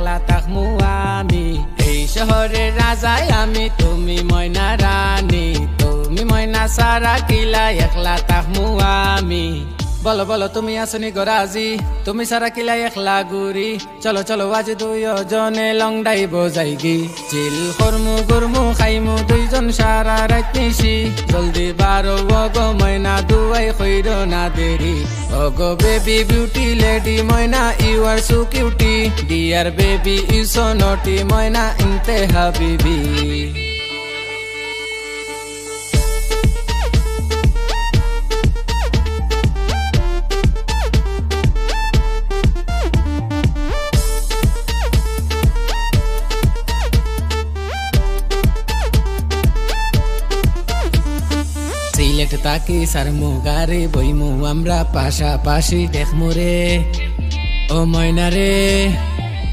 একলা থাকমু আমি। এই শহরের রাজাই আমি, তুমি ময়না রানী, তুমি ময়না সারা কিলা একলা থাকমু আমি। বলো বলো তুমি আসনি গরাজি, তুমি সারা কিলা একলা গুরি। চলো চলো আজ দুইজনে লং ডাইব যাইগি। চিল করমু গুরমু খাইমু দুইজন সারা রাত নিশি। জলদি বারো ওগো ময়না দুয়াই কইর না দেরি। ওগো বেবি বিউটি লেডি ময়না you are so cutie. Dear baby you so naughty ময়না ইনতে হাবিবি। সিলেট তাকি সারমু গারে বইমু আমরা পাশাপাশি। দেখমু রে ও ময়না রে